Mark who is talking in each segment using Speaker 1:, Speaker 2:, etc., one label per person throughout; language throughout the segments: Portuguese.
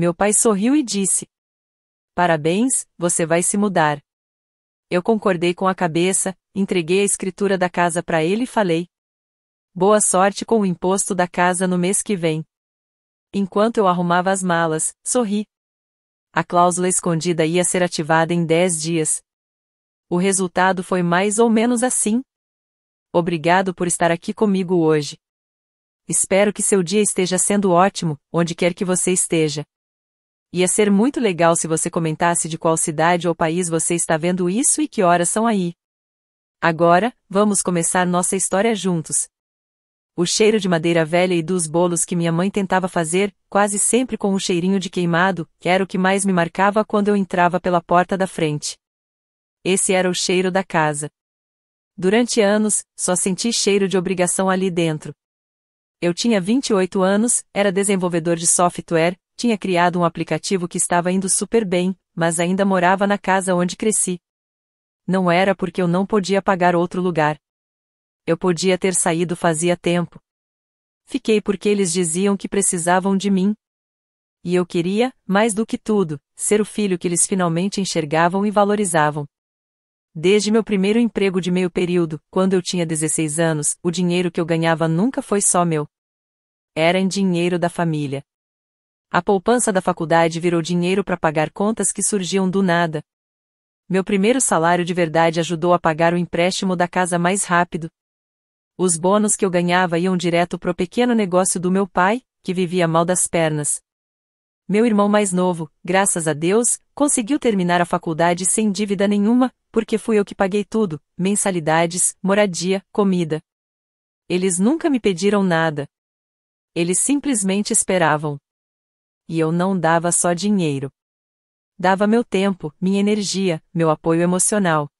Speaker 1: Meu pai sorriu e disse: Parabéns, você vai se mudar. Eu concordei com a cabeça, entreguei a escritura da casa para ele e falei: Boa sorte com o imposto da casa no mês que vem. Enquanto eu arrumava as malas, sorri. A cláusula escondida ia ser ativada em 10 dias. O resultado foi mais ou menos assim. Obrigado por estar aqui comigo hoje. Espero que seu dia esteja sendo ótimo, onde quer que você esteja. Ia ser muito legal se você comentasse de qual cidade ou país você está vendo isso e que horas são aí. Agora, vamos começar nossa história juntos. O cheiro de madeira velha e dos bolos que minha mãe tentava fazer, quase sempre com um cheirinho de queimado, era o que mais me marcava quando eu entrava pela porta da frente. Esse era o cheiro da casa. Durante anos, só senti cheiro de obrigação ali dentro. Eu tinha 28 anos, era desenvolvedor de software, tinha criado um aplicativo que estava indo super bem, mas ainda morava na casa onde cresci. Não era porque eu não podia pagar outro lugar. Eu podia ter saído fazia tempo. Fiquei porque eles diziam que precisavam de mim. E eu queria, mais do que tudo, ser o filho que eles finalmente enxergavam e valorizavam. Desde meu primeiro emprego de meio período, quando eu tinha 16 anos, o dinheiro que eu ganhava nunca foi só meu. Era em dinheiro da família. A poupança da faculdade virou dinheiro para pagar contas que surgiam do nada. Meu primeiro salário de verdade ajudou a pagar o empréstimo da casa mais rápido. Os bônus que eu ganhava iam direto pro pequeno negócio do meu pai, que vivia mal das pernas. Meu irmão mais novo, graças a Deus, conseguiu terminar a faculdade sem dívida nenhuma, porque fui eu que paguei tudo, mensalidades, moradia, comida. Eles nunca me pediram nada. Eles simplesmente esperavam. E eu não dava só dinheiro. Dava meu tempo, minha energia, meu apoio emocional.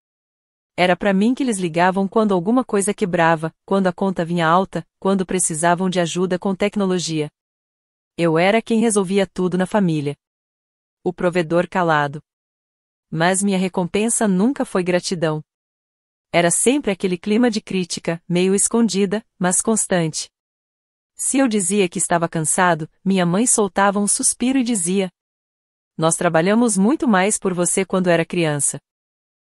Speaker 1: Era para mim que eles ligavam quando alguma coisa quebrava, quando a conta vinha alta, quando precisavam de ajuda com tecnologia. Eu era quem resolvia tudo na família. O provedor calado. Mas minha recompensa nunca foi gratidão. Era sempre aquele clima de crítica, meio escondida, mas constante. Se eu dizia que estava cansado, minha mãe soltava um suspiro e dizia: Nós trabalhamos muito mais por você quando era criança.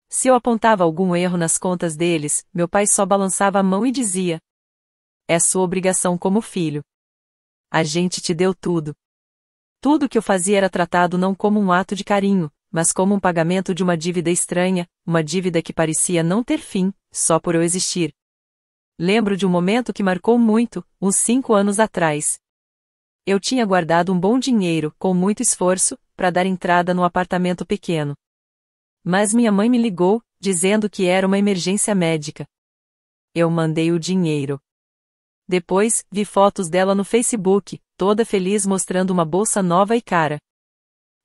Speaker 1: Se eu apontava algum erro nas contas deles, meu pai só balançava a mão e dizia: É sua obrigação como filho. A gente te deu tudo. Tudo que eu fazia era tratado não como um ato de carinho, mas como um pagamento de uma dívida estranha, uma dívida que parecia não ter fim, só por eu existir. Lembro de um momento que marcou muito, uns 5 anos atrás. Eu tinha guardado um bom dinheiro, com muito esforço, para dar entrada no apartamento pequeno. Mas minha mãe me ligou, dizendo que era uma emergência médica. Eu mandei o dinheiro. Depois, vi fotos dela no Facebook, toda feliz mostrando uma bolsa nova e cara.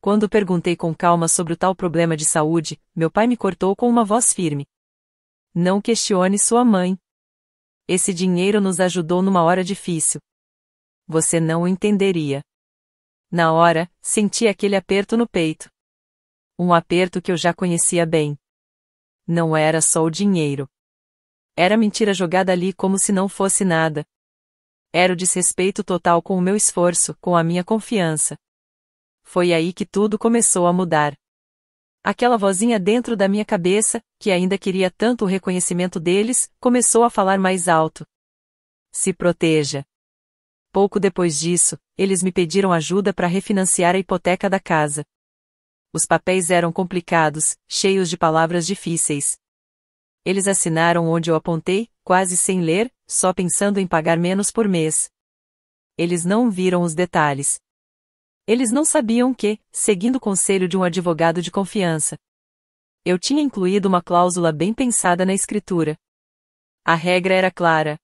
Speaker 1: Quando perguntei com calma sobre o tal problema de saúde, meu pai me cortou com uma voz firme. Não questione sua mãe. Esse dinheiro nos ajudou numa hora difícil. Você não o entenderia. Na hora, senti aquele aperto no peito. Um aperto que eu já conhecia bem. Não era só o dinheiro. Era mentira jogada ali como se não fosse nada. Era o desrespeito total com o meu esforço, com a minha confiança. Foi aí que tudo começou a mudar. Aquela vozinha dentro da minha cabeça, que ainda queria tanto o reconhecimento deles, começou a falar mais alto. Se proteja. Pouco depois disso, eles me pediram ajuda para refinanciar a hipoteca da casa. Os papéis eram complicados, cheios de palavras difíceis. Eles assinaram onde eu apontei, quase sem ler, só pensando em pagar menos por mês. Eles não viram os detalhes. Eles não sabiam que, seguindo o conselho de um advogado de confiança, eu tinha incluído uma cláusula bem pensada na escritura. A regra era clara.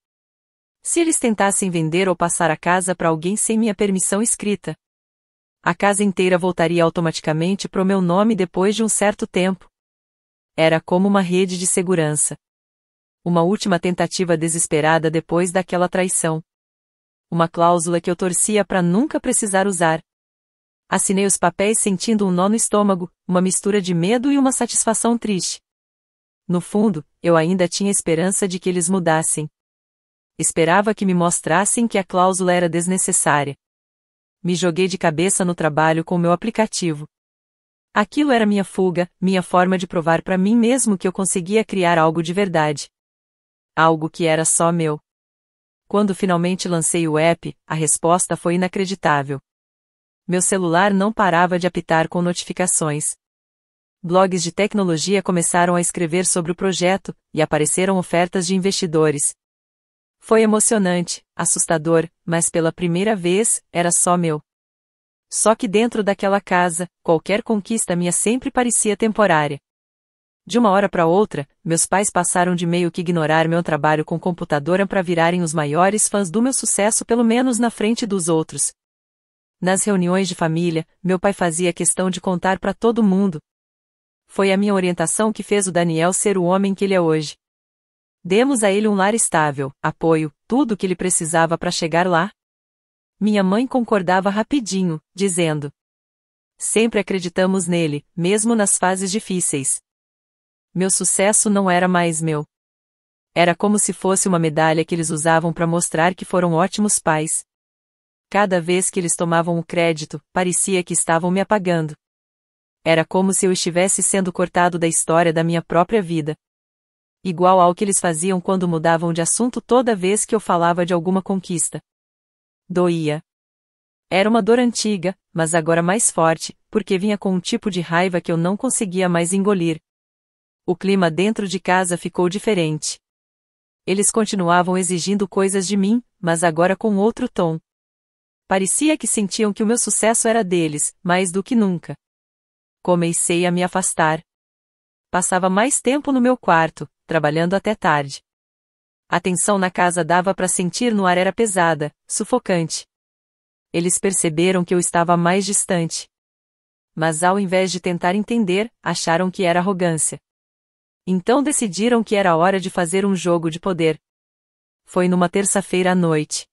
Speaker 1: Se eles tentassem vender ou passar a casa para alguém sem minha permissão escrita, a casa inteira voltaria automaticamente pro meu nome depois de um certo tempo. Era como uma rede de segurança. Uma última tentativa desesperada depois daquela traição. Uma cláusula que eu torcia para nunca precisar usar. Assinei os papéis sentindo um nó no estômago, uma mistura de medo e uma satisfação triste. No fundo, eu ainda tinha esperança de que eles mudassem. Esperava que me mostrassem que a cláusula era desnecessária. Me joguei de cabeça no trabalho com meu aplicativo. Aquilo era minha fuga, minha forma de provar para mim mesmo que eu conseguia criar algo de verdade. Algo que era só meu. Quando finalmente lancei o app, a resposta foi inacreditável. Meu celular não parava de apitar com notificações. Blogs de tecnologia começaram a escrever sobre o projeto, e apareceram ofertas de investidores. Foi emocionante, assustador, mas pela primeira vez, era só meu. Só que dentro daquela casa, qualquer conquista minha sempre parecia temporária. De uma hora para outra, meus pais passaram de meio que ignorar meu trabalho com computadora para virarem os maiores fãs do meu sucesso, pelo menos na frente dos outros. Nas reuniões de família, meu pai fazia questão de contar para todo mundo. Foi a minha orientação que fez o Daniel ser o homem que ele é hoje. Demos a ele um lar estável, apoio, tudo o que ele precisava para chegar lá. Minha mãe concordava rapidinho, dizendo: sempre acreditamos nele, mesmo nas fases difíceis. Meu sucesso não era mais meu. Era como se fosse uma medalha que eles usavam para mostrar que foram ótimos pais. Cada vez que eles tomavam o crédito, parecia que estavam me apagando. Era como se eu estivesse sendo cortado da história da minha própria vida. Igual ao que eles faziam quando mudavam de assunto toda vez que eu falava de alguma conquista. Doía. Era uma dor antiga, mas agora mais forte, porque vinha com um tipo de raiva que eu não conseguia mais engolir. O clima dentro de casa ficou diferente. Eles continuavam exigindo coisas de mim, mas agora com outro tom. Parecia que sentiam que o meu sucesso era deles, mais do que nunca. Comecei a me afastar. Passava mais tempo no meu quarto, trabalhando até tarde. A tensão na casa dava para sentir no ar, era pesada, sufocante. Eles perceberam que eu estava mais distante. Mas ao invés de tentar entender, acharam que era arrogância. Então decidiram que era hora de fazer um jogo de poder. Foi numa terça-feira à noite.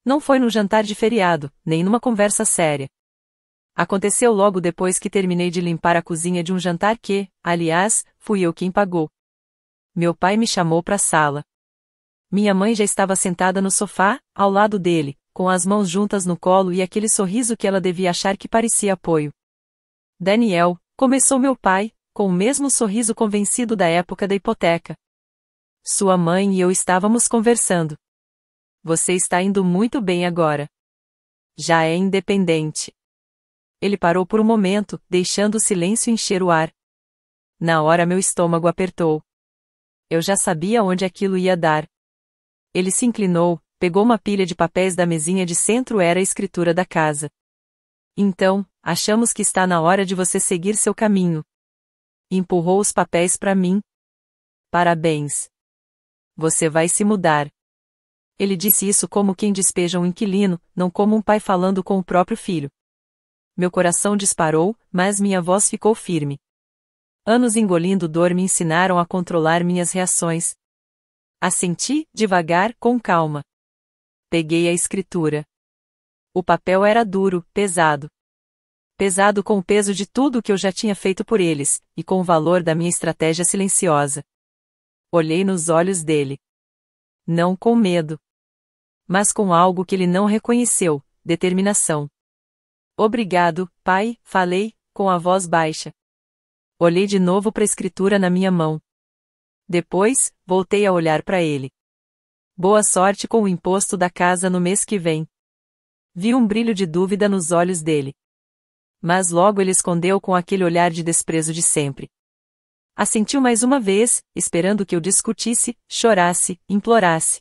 Speaker 1: Não foi num jantar de feriado, nem numa conversa séria. Aconteceu logo depois que terminei de limpar a cozinha de um jantar que, aliás, fui eu quem pagou. Meu pai me chamou para a sala. Minha mãe já estava sentada no sofá, ao lado dele, com as mãos juntas no colo e aquele sorriso que ela devia achar que parecia apoio. Daniel, começou meu pai, com o mesmo sorriso convencido da época da hipoteca. Sua mãe e eu estávamos conversando. Você está indo muito bem agora. Já é independente. Ele parou por um momento, deixando o silêncio encher o ar. Na hora meu estômago apertou. Eu já sabia onde aquilo ia dar. Ele se inclinou, pegou uma pilha de papéis da mesinha de centro, era a escritura da casa. Então, achamos que está na hora de você seguir seu caminho. Empurrou os papéis para mim. Parabéns. Você vai se mudar. Ele disse isso como quem despeja um inquilino, não como um pai falando com o próprio filho. Meu coração disparou, mas minha voz ficou firme. Anos engolindo dor me ensinaram a controlar minhas reações. Assenti, devagar, com calma. Peguei a escritura. O papel era duro, pesado. Pesado com o peso de tudo o que eu já tinha feito por eles, e com o valor da minha estratégia silenciosa. Olhei nos olhos dele. Não com medo. Mas com algo que ele não reconheceu, determinação. Obrigado, pai, falei, com a voz baixa. Olhei de novo para a escritura na minha mão. Depois, voltei a olhar para ele. Boa sorte com o imposto da casa no mês que vem. Vi um brilho de dúvida nos olhos dele. Mas logo ele escondeu com aquele olhar de desprezo de sempre. Assentiu mais uma vez, esperando que eu discutisse, chorasse, implorasse.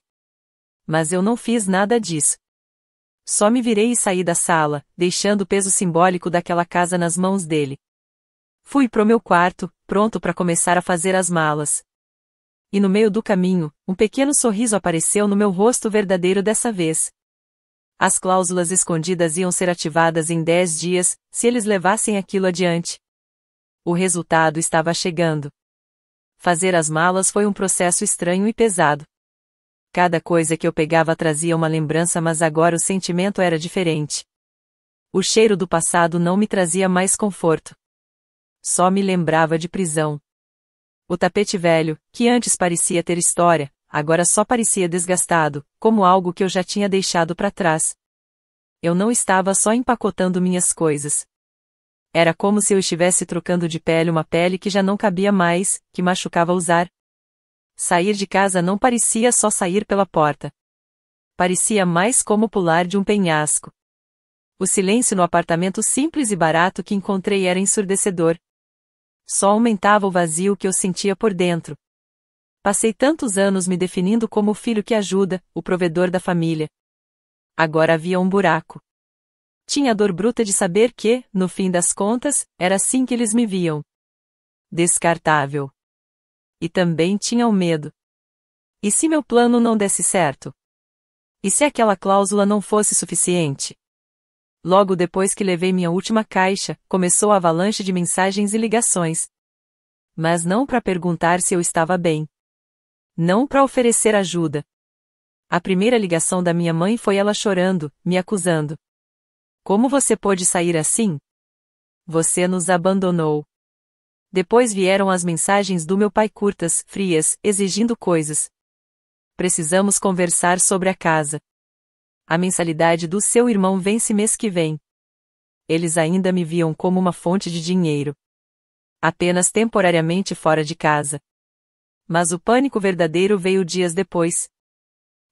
Speaker 1: Mas eu não fiz nada disso. Só me virei e saí da sala, deixando o peso simbólico daquela casa nas mãos dele. Fui pro meu quarto, pronto para começar a fazer as malas. E no meio do caminho, um pequeno sorriso apareceu no meu rosto, verdadeiro dessa vez. As cláusulas escondidas iam ser ativadas em 10 dias, se eles levassem aquilo adiante. O resultado estava chegando. Fazer as malas foi um processo estranho e pesado. Cada coisa que eu pegava trazia uma lembrança, mas agora o sentimento era diferente. O cheiro do passado não me trazia mais conforto. Só me lembrava de prisão. O tapete velho, que antes parecia ter história, agora só parecia desgastado, como algo que eu já tinha deixado para trás. Eu não estava só empacotando minhas coisas. Era como se eu estivesse trocando de pele uma pele que já não cabia mais, que machucava usar. Sair de casa não parecia só sair pela porta. Parecia mais como pular de um penhasco. O silêncio no apartamento simples e barato que encontrei era ensurdecedor. Só aumentava o vazio que eu sentia por dentro. Passei tantos anos me definindo como o filho que ajuda, o provedor da família. Agora havia um buraco. Tinha a dor bruta de saber que, no fim das contas, era assim que eles me viam. Descartável. E também tinha o medo. E se meu plano não desse certo? E se aquela cláusula não fosse suficiente? Logo depois que levei minha última caixa, começou a avalanche de mensagens e ligações. Mas não para perguntar se eu estava bem. Não para oferecer ajuda. A primeira ligação da minha mãe foi ela chorando, me acusando. Como você pôde sair assim? Você nos abandonou. Depois vieram as mensagens do meu pai curtas, frias, exigindo coisas. Precisamos conversar sobre a casa. A mensalidade do seu irmão vence mês que vem. Eles ainda me viam como uma fonte de dinheiro. Apenas temporariamente fora de casa. Mas o pânico verdadeiro veio dias depois.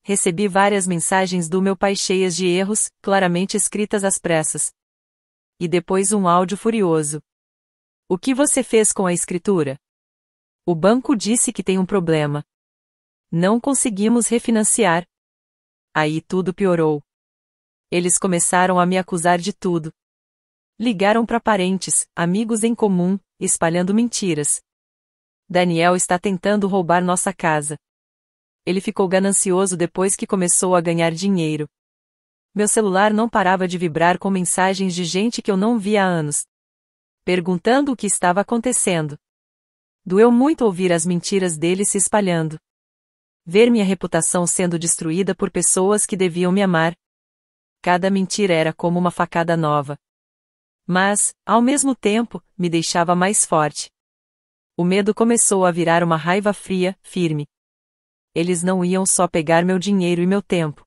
Speaker 1: Recebi várias mensagens do meu pai cheias de erros, claramente escritas às pressas. E depois um áudio furioso. O que você fez com a escritura? O banco disse que tem um problema. Não conseguimos refinanciar. Aí tudo piorou. Eles começaram a me acusar de tudo. Ligaram para parentes, amigos em comum, espalhando mentiras. Daniel está tentando roubar nossa casa. Ele ficou ganancioso depois que começou a ganhar dinheiro. Meu celular não parava de vibrar com mensagens de gente que eu não via há anos, perguntando o que estava acontecendo. Doeu muito ouvir as mentiras dele se espalhando. Ver minha reputação sendo destruída por pessoas que deviam me amar. Cada mentira era como uma facada nova. Mas, ao mesmo tempo, me deixava mais forte. O medo começou a virar uma raiva fria, firme. Eles não iam só pegar meu dinheiro e meu tempo.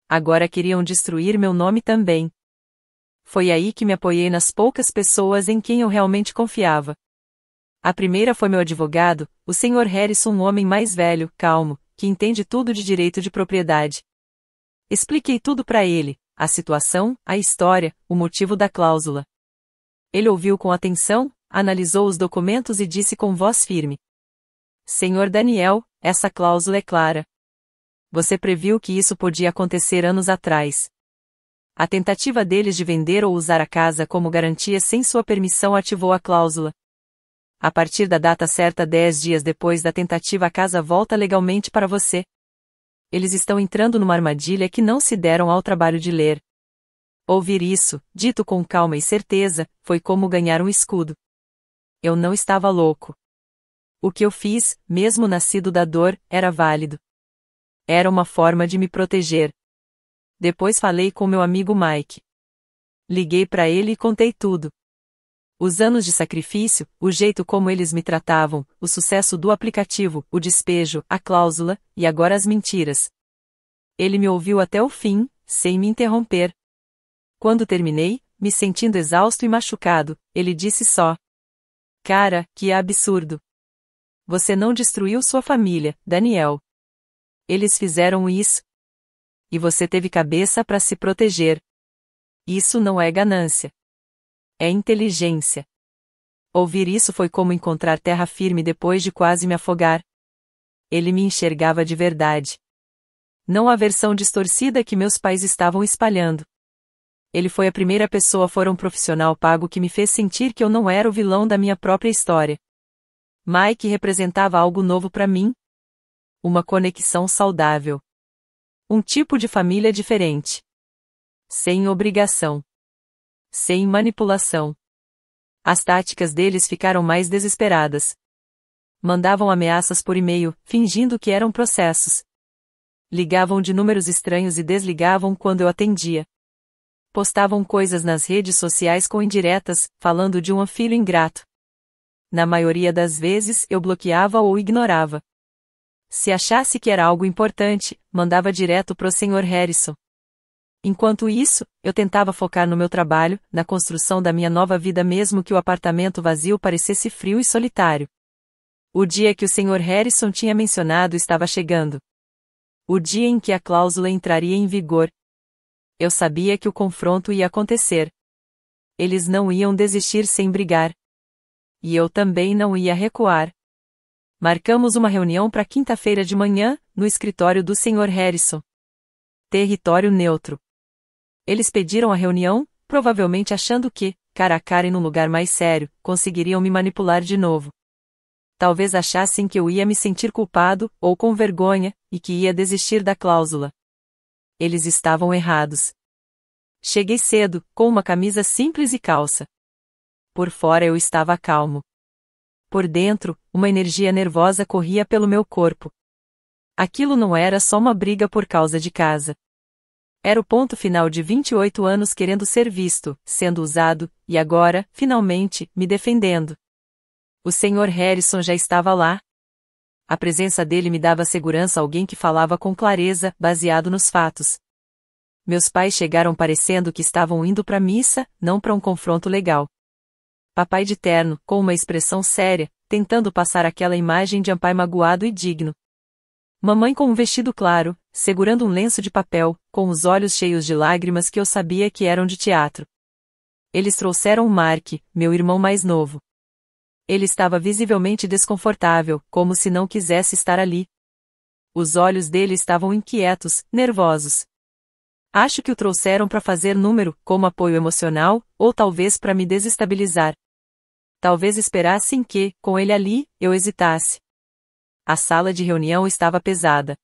Speaker 1: Agora queriam destruir meu nome também. Foi aí que me apoiei nas poucas pessoas em quem eu realmente confiava. A primeira foi meu advogado, o Sr. Harrison, um homem mais velho, calmo, que entende tudo de direito de propriedade. Expliquei tudo para ele, a situação, a história, o motivo da cláusula. Ele ouviu com atenção, analisou os documentos e disse com voz firme: Senhor Daniel, essa cláusula é clara. Você previu que isso podia acontecer anos atrás. A tentativa deles de vender ou usar a casa como garantia sem sua permissão ativou a cláusula. A partir da data certa 10 dias depois da tentativa a casa volta legalmente para você. Eles estão entrando numa armadilha que não se deram ao trabalho de ler. Ouvir isso, dito com calma e certeza, foi como ganhar um escudo. Eu não estava louco. O que eu fiz, mesmo nascido da dor, era válido. Era uma forma de me proteger. Depois falei com meu amigo Mike. Liguei para ele e contei tudo. Os anos de sacrifício, o jeito como eles me tratavam, o sucesso do aplicativo, o despejo, a cláusula, e agora as mentiras. Ele me ouviu até o fim, sem me interromper. Quando terminei, me sentindo exausto e machucado, ele disse só: Cara, que absurdo. Você não destruiu sua família, Daniel. Eles fizeram isso. E você teve cabeça para se proteger. Isso não é ganância. É inteligência. Ouvir isso foi como encontrar terra firme depois de quase me afogar. Ele me enxergava de verdade. Não a versão distorcida que meus pais estavam espalhando. Ele foi a primeira pessoa fora um profissional pago que me fez sentir que eu não era o vilão da minha própria história. Mike representava algo novo para mim. Uma conexão saudável. Um tipo de família diferente. Sem obrigação. Sem manipulação. As táticas deles ficaram mais desesperadas. Mandavam ameaças por e-mail, fingindo que eram processos. Ligavam de números estranhos e desligavam quando eu atendia. Postavam coisas nas redes sociais com indiretas, falando de um filho ingrato. Na maioria das vezes eu bloqueava ou ignorava. Se achasse que era algo importante, mandava direto pro Sr. Harrison. Enquanto isso, eu tentava focar no meu trabalho, na construção da minha nova vida mesmo que o apartamento vazio parecesse frio e solitário. O dia que o Sr. Harrison tinha mencionado estava chegando. O dia em que a cláusula entraria em vigor. Eu sabia que o confronto ia acontecer. Eles não iam desistir sem brigar. E eu também não ia recuar. Marcamos uma reunião para quinta-feira de manhã, no escritório do Sr. Harrison. Território neutro. Eles pediram a reunião, provavelmente achando que, cara a cara e num lugar mais sério, conseguiriam me manipular de novo. Talvez achassem que eu ia me sentir culpado, ou com vergonha, e que ia desistir da cláusula. Eles estavam errados. Cheguei cedo, com uma camisa simples e calça. Por fora eu estava calmo. Por dentro, uma energia nervosa corria pelo meu corpo. Aquilo não era só uma briga por causa de casa. Era o ponto final de 28 anos querendo ser visto, sendo usado, e agora, finalmente, me defendendo. O Sr. Harrison já estava lá. A presença dele me dava segurança, alguém que falava com clareza, baseado nos fatos. Meus pais chegaram parecendo que estavam indo para a missa, não para um confronto legal. Papai de terno, com uma expressão séria, tentando passar aquela imagem de um pai magoado e digno. Mamãe com um vestido claro, segurando um lenço de papel, com os olhos cheios de lágrimas que eu sabia que eram de teatro. Eles trouxeram Mark, meu irmão mais novo. Ele estava visivelmente desconfortável, como se não quisesse estar ali. Os olhos dele estavam inquietos, nervosos. Acho que o trouxeram para fazer número, como apoio emocional, ou talvez para me desestabilizar. Talvez esperassem que, com ele ali, eu hesitasse. A sala de reunião estava pesada.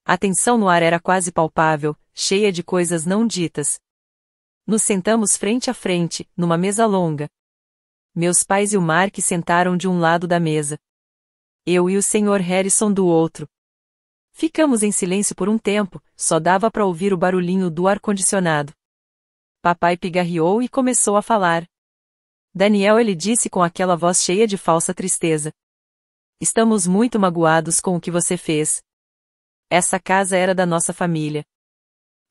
Speaker 1: A tensão no ar era quase palpável, cheia de coisas não ditas. Nos sentamos frente a frente, numa mesa longa. Meus pais e o Mark sentaram de um lado da mesa. Eu e o Sr. Harrison do outro. Ficamos em silêncio por um tempo, só dava para ouvir o barulhinho do ar-condicionado. Papai pigarreou e começou a falar. Daniel, ele disse com aquela voz cheia de falsa tristeza. Estamos muito magoados com o que você fez. Essa casa era da nossa família.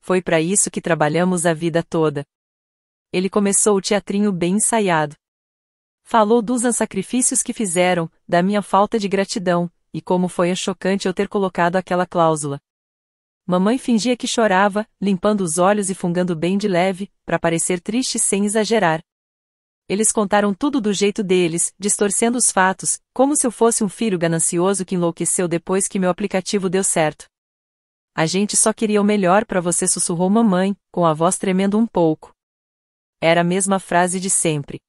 Speaker 1: Foi para isso que trabalhamos a vida toda. Ele começou o teatrinho bem ensaiado. Falou dos sacrifícios que fizeram, da minha falta de gratidão, e como foi chocante eu ter colocado aquela cláusula. Mamãe fingia que chorava, limpando os olhos e fungando bem de leve, para parecer triste sem exagerar. Eles contaram tudo do jeito deles, distorcendo os fatos, como se eu fosse um filho ganancioso que enlouqueceu depois que meu aplicativo deu certo. A gente só queria o melhor para você, sussurrou mamãe, com a voz tremendo um pouco. Era a mesma frase de sempre.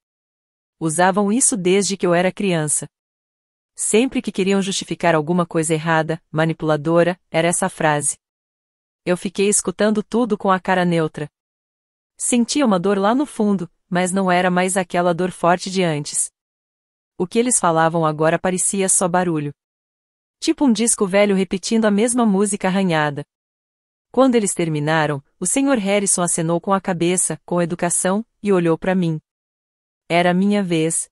Speaker 1: Usavam isso desde que eu era criança. Sempre que queriam justificar alguma coisa errada, manipuladora, era essa frase. Eu fiquei escutando tudo com a cara neutra. Sentia uma dor lá no fundo, mas não era mais aquela dor forte de antes. O que eles falavam agora parecia só barulho. Tipo um disco velho repetindo a mesma música arranhada. Quando eles terminaram, o Sr. Harrison acenou com a cabeça, com educação, e olhou para mim. Era minha vez.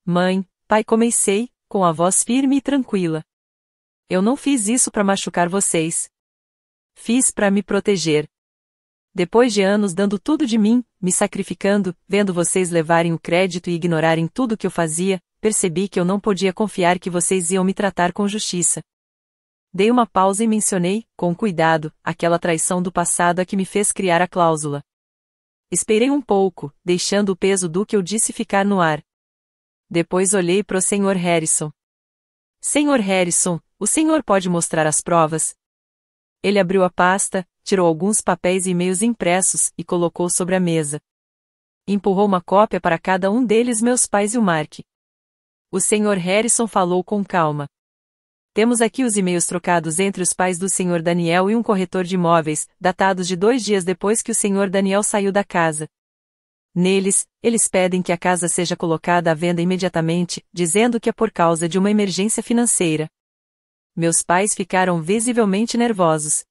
Speaker 1: Mãe, pai, comecei, com a voz firme e tranquila. Eu não fiz isso para machucar vocês. Fiz para me proteger. Depois de anos dando tudo de mim, me sacrificando, vendo vocês levarem o crédito e ignorarem tudo que eu fazia, percebi que eu não podia confiar que vocês iam me tratar com justiça. Dei uma pausa e mencionei, com cuidado, aquela traição do passado a que me fez criar a cláusula. Esperei um pouco, deixando o peso do que eu disse ficar no ar. Depois olhei para o Sr. Harrison. Sr. Harrison, o senhor pode mostrar as provas? Ele abriu a pasta, tirou alguns papéis e e-mails impressos e colocou sobre a mesa. Empurrou uma cópia para cada um deles, meus pais e o Mark. O Sr. Harrison falou com calma. Temos aqui os e-mails trocados entre os pais do Sr. Daniel e um corretor de imóveis, datados de 2 dias depois que o Sr. Daniel saiu da casa. Neles, eles pedem que a casa seja colocada à venda imediatamente, dizendo que é por causa de uma emergência financeira. Meus pais ficaram visivelmente nervosos.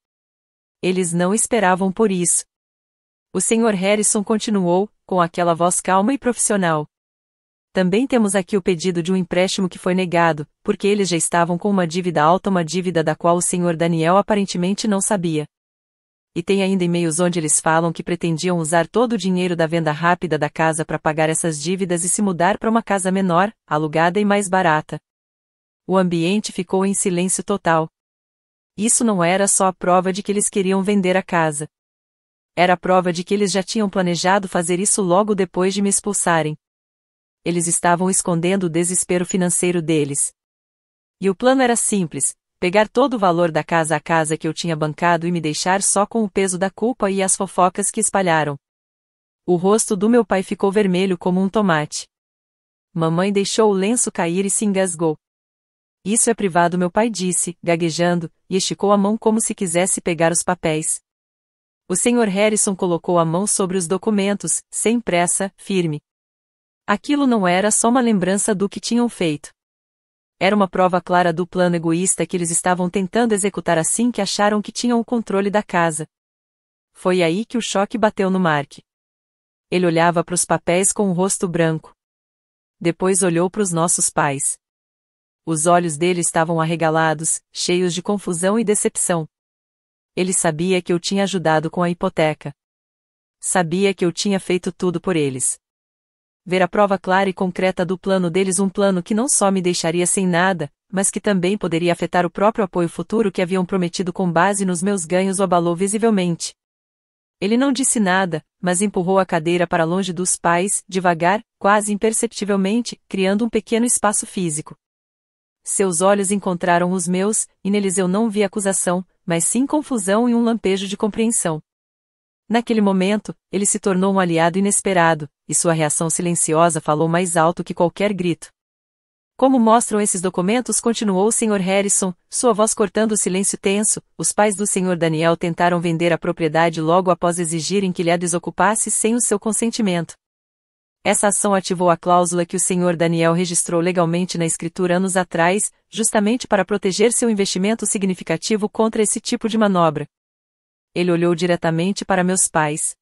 Speaker 1: Eles não esperavam por isso. O Sr. Harrison continuou, com aquela voz calma e profissional. Também temos aqui o pedido de um empréstimo que foi negado, porque eles já estavam com uma dívida alta, uma dívida da qual o Sr. Daniel aparentemente não sabia. E tem ainda e-mails onde eles falam que pretendiam usar todo o dinheiro da venda rápida da casa para pagar essas dívidas e se mudar para uma casa menor, alugada e mais barata. O ambiente ficou em silêncio total. Isso não era só a prova de que eles queriam vender a casa. Era a prova de que eles já tinham planejado fazer isso logo depois de me expulsarem. Eles estavam escondendo o desespero financeiro deles. E o plano era simples: pegar todo o valor da casa a casa que eu tinha bancado e me deixar só com o peso da culpa e as fofocas que espalharam. O rosto do meu pai ficou vermelho como um tomate. Mamãe deixou o lenço cair e se engasgou. Isso é privado, meu pai disse, gaguejando, e esticou a mão como se quisesse pegar os papéis. O Sr. Harrison colocou a mão sobre os documentos, sem pressa, firme. Aquilo não era só uma lembrança do que tinham feito. Era uma prova clara do plano egoísta que eles estavam tentando executar assim que acharam que tinham o controle da casa. Foi aí que o choque bateu no Mark. Ele olhava para os papéis com o rosto branco. Depois olhou para os nossos pais. Os olhos dele estavam arregalados, cheios de confusão e decepção. Ele sabia que eu tinha ajudado com a hipoteca. Sabia que eu tinha feito tudo por eles. Ver a prova clara e concreta do plano deles, um plano que não só me deixaria sem nada, mas que também poderia afetar o próprio apoio futuro que haviam prometido com base nos meus ganhos, o abalou visivelmente. Ele não disse nada, mas empurrou a cadeira para longe dos pais, devagar, quase imperceptivelmente, criando um pequeno espaço físico. Seus olhos encontraram os meus, e neles eu não vi acusação, mas sim confusão e um lampejo de compreensão. Naquele momento, ele se tornou um aliado inesperado, e sua reação silenciosa falou mais alto que qualquer grito. Como mostram esses documentos, continuou o Sr. Harrison, sua voz cortando o silêncio tenso, os pais do Sr. Daniel tentaram vender a propriedade logo após exigirem que ele a desocupasse sem o seu consentimento. Essa ação ativou a cláusula que o Sr. Daniel registrou legalmente na escritura anos atrás, justamente para proteger seu investimento significativo contra esse tipo de manobra. Ele olhou diretamente para meus pais.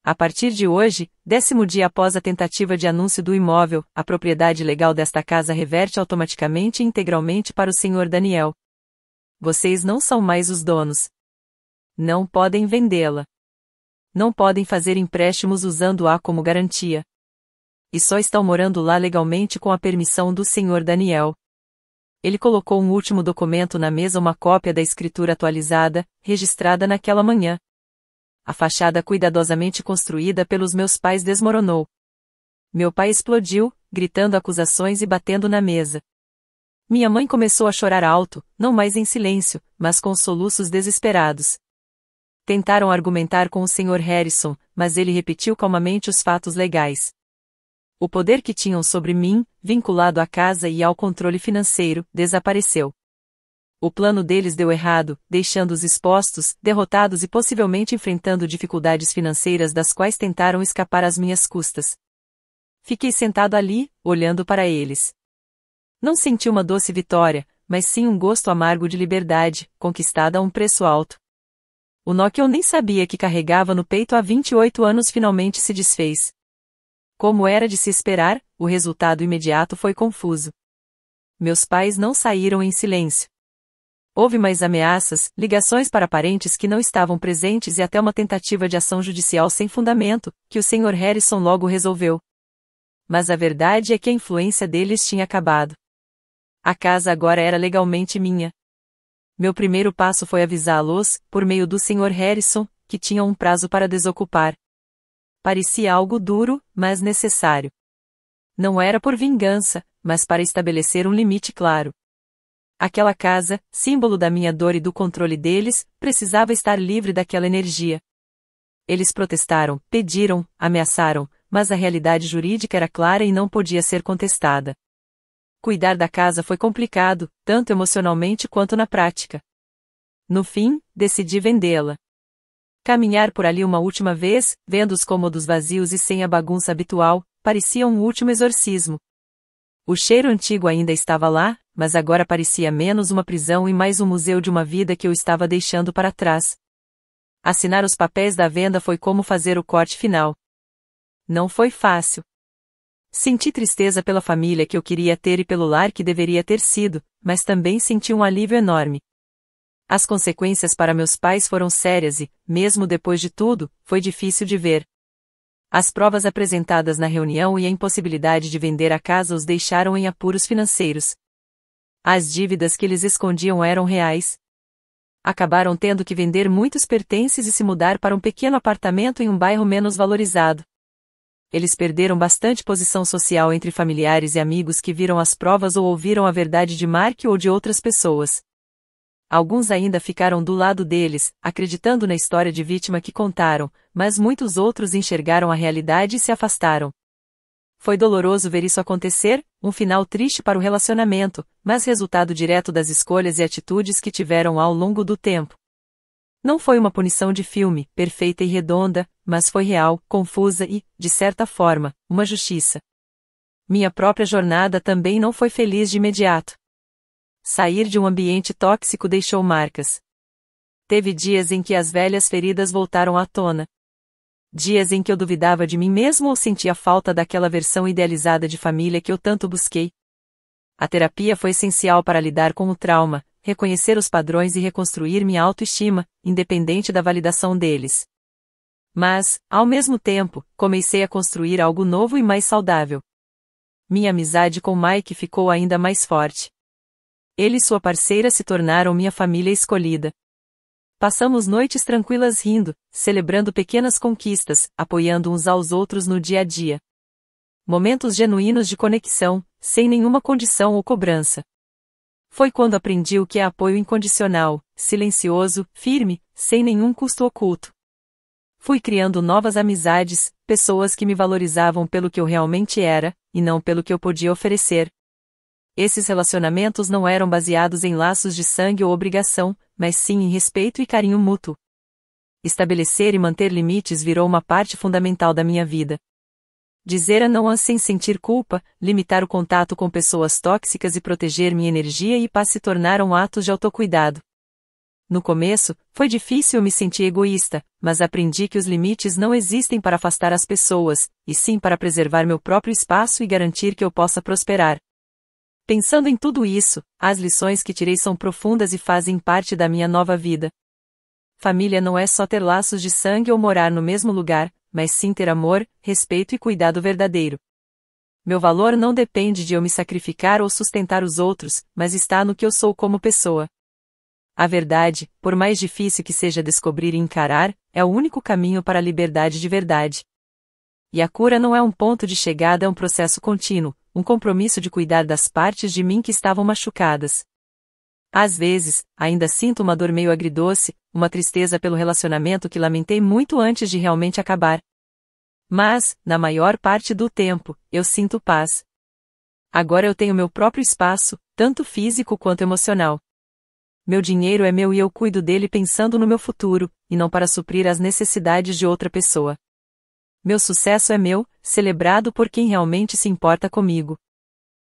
Speaker 1: A partir de hoje, 10º dia após a tentativa de anúncio do imóvel, a propriedade legal desta casa reverte automaticamente e integralmente para o Sr. Daniel. Vocês não são mais os donos. Não podem vendê-la. Não podem fazer empréstimos usando-a como garantia. E só estão morando lá legalmente com a permissão do Sr. Daniel. Ele colocou um último documento na mesa, uma cópia da escritura atualizada, registrada naquela manhã. A fachada cuidadosamente construída pelos meus pais desmoronou. Meu pai explodiu, gritando acusações e batendo na mesa. Minha mãe começou a chorar alto, não mais em silêncio, mas com soluços desesperados. Tentaram argumentar com o Sr. Harrison, mas ele repetiu calmamente os fatos legais. O poder que tinham sobre mim, vinculado à casa e ao controle financeiro, desapareceu. O plano deles deu errado, deixando-os expostos, derrotados e possivelmente enfrentando dificuldades financeiras das quais tentaram escapar às minhas custas. Fiquei sentado ali, olhando para eles. Não senti uma doce vitória, mas sim um gosto amargo de liberdade, conquistada a um preço alto. O nó que eu nem sabia que carregava no peito há 28 anos finalmente se desfez. Como era de se esperar, o resultado imediato foi confuso. Meus pais não saíram em silêncio. Houve mais ameaças, ligações para parentes que não estavam presentes e até uma tentativa de ação judicial sem fundamento, que o Sr. Harrison logo resolveu. Mas a verdade é que a influência deles tinha acabado. A casa agora era legalmente minha. Meu primeiro passo foi avisá-los, por meio do Sr. Harrison, que tinham um prazo para desocupar. Parecia algo duro, mas necessário. Não era por vingança, mas para estabelecer um limite claro. Aquela casa, símbolo da minha dor e do controle deles, precisava estar livre daquela energia. Eles protestaram, pediram, ameaçaram, mas a realidade jurídica era clara e não podia ser contestada. Cuidar da casa foi complicado, tanto emocionalmente quanto na prática. No fim, decidi vendê-la. Caminhar por ali uma última vez, vendo os cômodos vazios e sem a bagunça habitual, parecia um último exorcismo. O cheiro antigo ainda estava lá, mas agora parecia menos uma prisão e mais um museu de uma vida que eu estava deixando para trás. Assinar os papéis da venda foi como fazer o corte final. Não foi fácil. Senti tristeza pela família que eu queria ter e pelo lar que deveria ter sido, mas também senti um alívio enorme. As consequências para meus pais foram sérias e, mesmo depois de tudo, foi difícil de ver. As provas apresentadas na reunião e a impossibilidade de vender a casa os deixaram em apuros financeiros. As dívidas que eles escondiam eram reais. Acabaram tendo que vender muitos pertences e se mudar para um pequeno apartamento em um bairro menos valorizado. Eles perderam bastante posição social entre familiares e amigos que viram as provas ou ouviram a verdade de Mark ou de outras pessoas. Alguns ainda ficaram do lado deles, acreditando na história de vítima que contaram, mas muitos outros enxergaram a realidade e se afastaram. Foi doloroso ver isso acontecer, um final triste para o relacionamento, mas resultado direto das escolhas e atitudes que tiveram ao longo do tempo. Não foi uma punição de filme, perfeita e redonda, mas foi real, confusa e, de certa forma, uma justiça. Minha própria jornada também não foi feliz de imediato. Sair de um ambiente tóxico deixou marcas. Teve dias em que as velhas feridas voltaram à tona. Dias em que eu duvidava de mim mesmo ou sentia falta daquela versão idealizada de família que eu tanto busquei. A terapia foi essencial para lidar com o trauma, reconhecer os padrões e reconstruir minha autoestima, independente da validação deles. Mas, ao mesmo tempo, comecei a construir algo novo e mais saudável. Minha amizade com Mike ficou ainda mais forte. Ele e sua parceira se tornaram minha família escolhida. Passamos noites tranquilas rindo, celebrando pequenas conquistas, apoiando uns aos outros no dia a dia. Momentos genuínos de conexão, sem nenhuma condição ou cobrança. Foi quando aprendi o que é apoio incondicional, silencioso, firme, sem nenhum custo oculto. Fui criando novas amizades, pessoas que me valorizavam pelo que eu realmente era, e não pelo que eu podia oferecer. Esses relacionamentos não eram baseados em laços de sangue ou obrigação, mas sim em respeito e carinho mútuo. Estabelecer e manter limites virou uma parte fundamental da minha vida. Dizer a não sem sentir culpa, limitar o contato com pessoas tóxicas e proteger minha energia e paz se tornaram atos de autocuidado. No começo, foi difícil me sentir egoísta, mas aprendi que os limites não existem para afastar as pessoas, e sim para preservar meu próprio espaço e garantir que eu possa prosperar. Pensando em tudo isso, as lições que tirei são profundas e fazem parte da minha nova vida. Família não é só ter laços de sangue ou morar no mesmo lugar, mas sim ter amor, respeito e cuidado verdadeiro. Meu valor não depende de eu me sacrificar ou sustentar os outros, mas está no que eu sou como pessoa. A verdade, por mais difícil que seja descobrir e encarar, é o único caminho para a liberdade de verdade. E a cura não é um ponto de chegada, é um processo contínuo, um compromisso de cuidar das partes de mim que estavam machucadas. Às vezes, ainda sinto uma dor meio agridoce, uma tristeza pelo relacionamento que lamentei muito antes de realmente acabar. Mas, na maior parte do tempo, eu sinto paz. Agora eu tenho meu próprio espaço, tanto físico quanto emocional. Meu dinheiro é meu e eu cuido dele pensando no meu futuro, e não para suprir as necessidades de outra pessoa. Meu sucesso é meu, celebrado por quem realmente se importa comigo.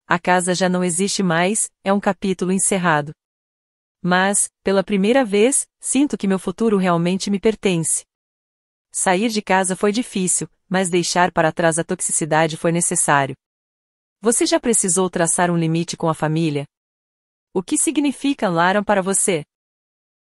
Speaker 1: A casa já não existe mais, é um capítulo encerrado. Mas, pela primeira vez, sinto que meu futuro realmente me pertence. Sair de casa foi difícil, mas deixar para trás a toxicidade foi necessário. Você já precisou traçar um limite com a família? O que significa Lara para você?